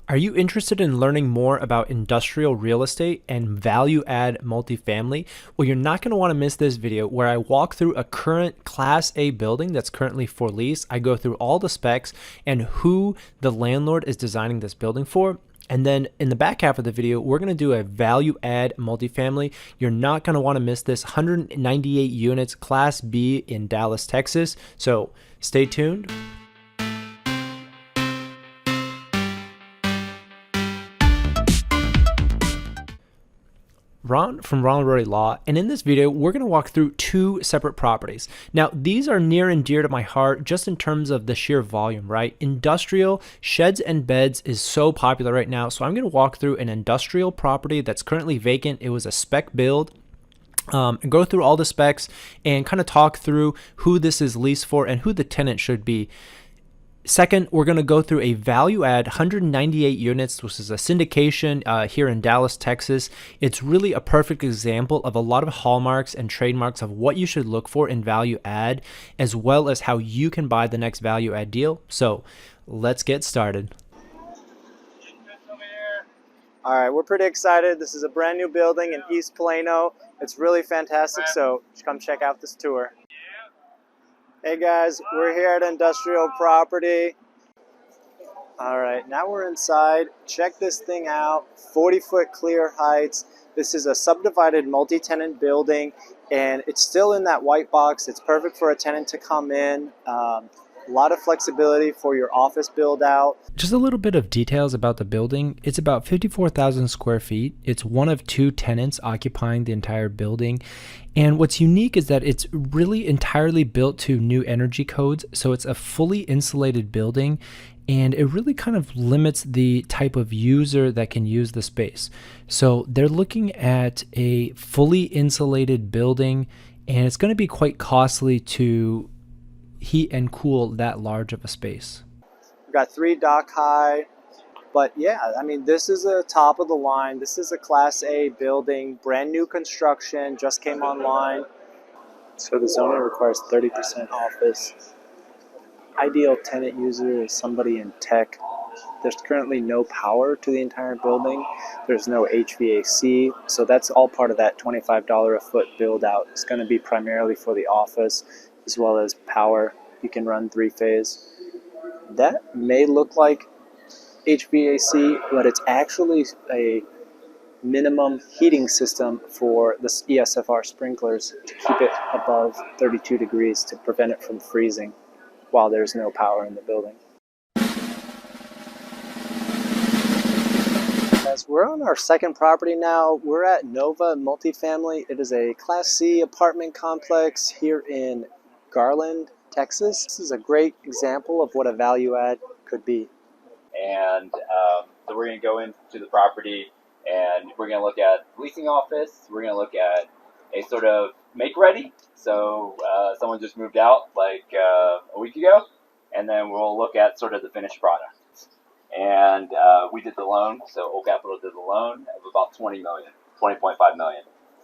Are you interested in learning more about industrial real estate and value add multifamily? Well, you're not going to want to miss this video where I walk through a current Class A building that's currently for lease. I go through all the specs and who the landlord is designing this building for. And then in the back half of the video, we're going to do a value add multifamily. You're not going to want to miss this. 198 units, Class B in Dallas, Texas. So stay tuned. Ron from Ronald Rohde Law, and in this video, we're going to walk through two separate properties. Now, these are near and dear to my heart just in terms of the sheer volume, right? Industrial sheds and beds is so popular right now, so I'm going to walk through an industrial property that's currently vacant. It was a spec build. And go through all the specs and kind of talk through who this is leased for and who the tenant should be. Second, we're going to go through a value add 198 units, which is a syndication here in Dallas, Texas. It's really a perfect example of a lot of hallmarks and trademarks of what you should look for in value add, as well as how you can buy the next value add deal. So let's get started. All right, we're pretty excited. This is a brand new building in East Plano. It's really fantastic, so come check out this tour. Hey guys, we're here at Industrial Property. All right, now we're inside. Check this thing out, 40-foot clear heights. This is a subdivided multi-tenant building, and it's still in that white box. It's perfect for a tenant to come in. A lot of flexibility for your office build out. Just a little bit of details about the building. It's about 54,000 square feet. It's one of two tenants occupying the entire building. And what's unique is that it's really entirely built to new energy codes. So it's a fully insulated building, and it really kind of limits the type of user that can use the space. So they're looking at a fully insulated building, and it's going to be quite costly to heat and cool that large of a space. We've got 3 dock high, but yeah, I mean, this is a top of the line. This is a Class A building, brand new construction, just came online. So the zoning requires 30% office. Ideal tenant user is somebody in tech. There's currently no power to the entire building. There's no HVAC, so that's all part of that $25 a foot build out. It's going to be primarily for the office, as well as power. You can run 3-phase. That may look like HVAC, but it's actually a minimum heating system for the ESFR sprinklers to keep it above 32 degrees to prevent it from freezing while there's no power in the building. As we're on our second property now, we're at Nova Multifamily. It is a Class C apartment complex here in Garland, Texas. This is a great example of what a value add could be. And so we're going to go into the property and we're going to look at leasing office. We're going to look at a sort of make ready. So someone just moved out like a week ago, and then we'll look at sort of the finished product. And we did the loan, so Old Capital did the loan of about $20.5 million.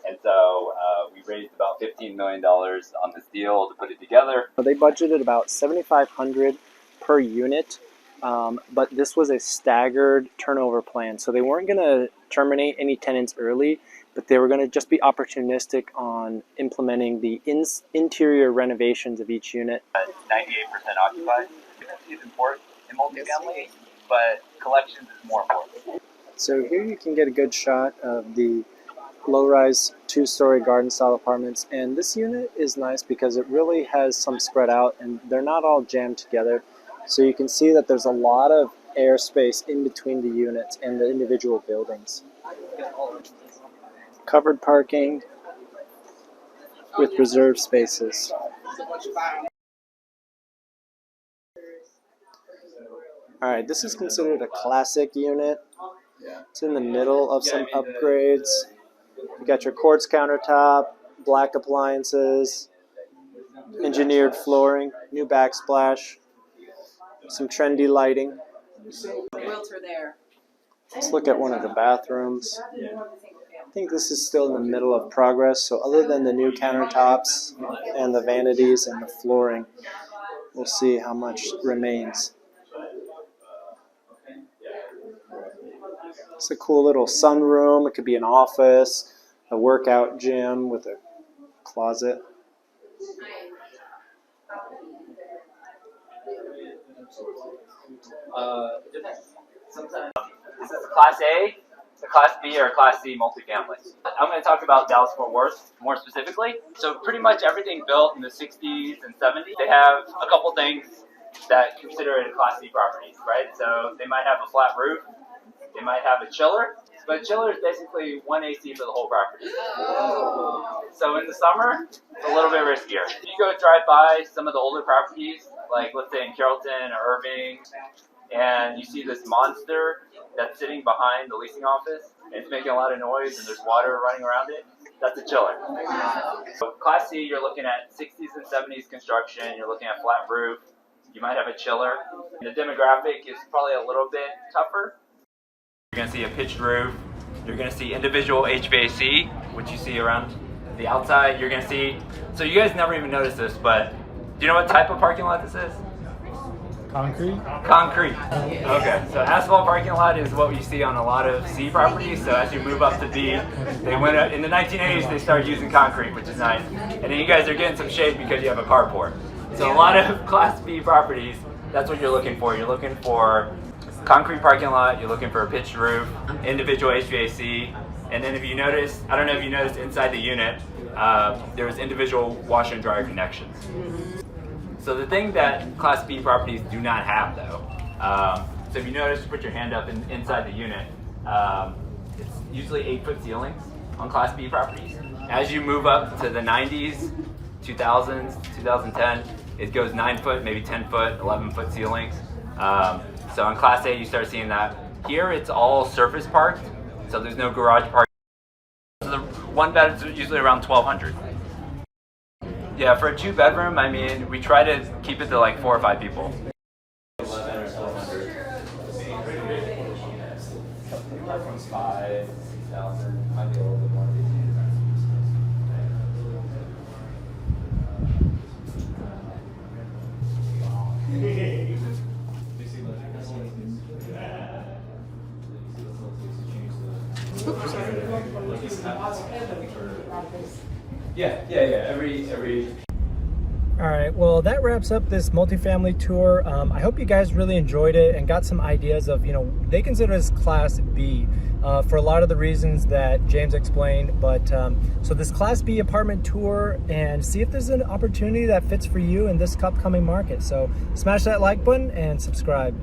And so we raised about $15 million on this deal to put it together. They budgeted about $7,500 per unit, but this was a staggered turnover plan. So they weren't going to terminate any tenants early, but they were going to just be opportunistic on implementing the interior renovations of each unit. 98% occupied. It's important in multifamily, but collections is more important. So here you can get a good shot of the low-rise 2-story garden-style apartments, and this unit is nice because it really has some spread out and they're not all jammed together. So you can see that there's a lot of airspace in between the units and the individual buildings. Covered parking with reserved spaces. Alright, this is considered a classic unit. It's in the middle of some upgrades. You got your quartz countertop, black appliances, engineered flooring, new backsplash, some trendy lighting. Let's look at one of the bathrooms. I think this is still in the middle of progress, so other than the new countertops and the vanities and the flooring, we'll see how much remains. It's a cool little sunroom. It could be an office, a workout gym with a closet. Sometimes this is a Class A, a Class B, or a Class C multifamily. I'm going to talk about Dallas-Fort Worth more specifically. So pretty much everything built in the 60s and 70s, they have a couple things that consider it a Class C property, right? So they might have a flat roof, they might have a chiller, but a chiller is basically one AC for the whole property. So in the summer, it's a little bit riskier. If you go drive by some of the older properties, like let's say in Carrollton or Irving, and you see this monster that's sitting behind the leasing office, and it's making a lot of noise and there's water running around it, that's a chiller. So Class C, you're looking at 60s and 70s construction, you're looking at flat roof, you might have a chiller. The demographic is probably a little bit tougher. You're going to see a pitched roof, you're going to see individual HVAC, which you see around the outside. You're going to see, so you guys never even noticed this, but do you know what type of parking lot this is? Concrete? Concrete. Okay, so asphalt parking lot is what you see on a lot of C properties. So as you move up to B, they went up, in the 1980s they started using concrete, which is nice. And then you guys are getting some shade because you have a carport. So a lot of Class B properties, that's what you're looking for. You're looking for concrete parking lot, you're looking for a pitched roof, individual HVAC, and then if you notice, I don't know if you noticed inside the unit, there's individual washer and dryer connections. So the thing that Class B properties do not have though, so if you notice, put your hand up inside the unit, it's usually 8-foot ceilings on Class B properties. As you move up to the 90s, 2000s, 2010, it goes 9-foot, maybe 10-foot, 11-foot ceilings. So on Class A, you start seeing that. Here, it's all surface parked, so there's no garage parking. So the one bed is usually around $1,200. Yeah, for a 2-bedroom, I mean, we try to keep it to like 4 or 5 people. 11 or 1,200. Platform's 5, 6,000, might be a little bit more. Yeah. Every. All right, well, that wraps up this multifamily tour. I hope you guys really enjoyed it and got some ideas of, they consider this Class B for a lot of the reasons that James explained. But so this Class B apartment tour, and see if there's an opportunity that fits for you in this upcoming market. So smash that like button and subscribe.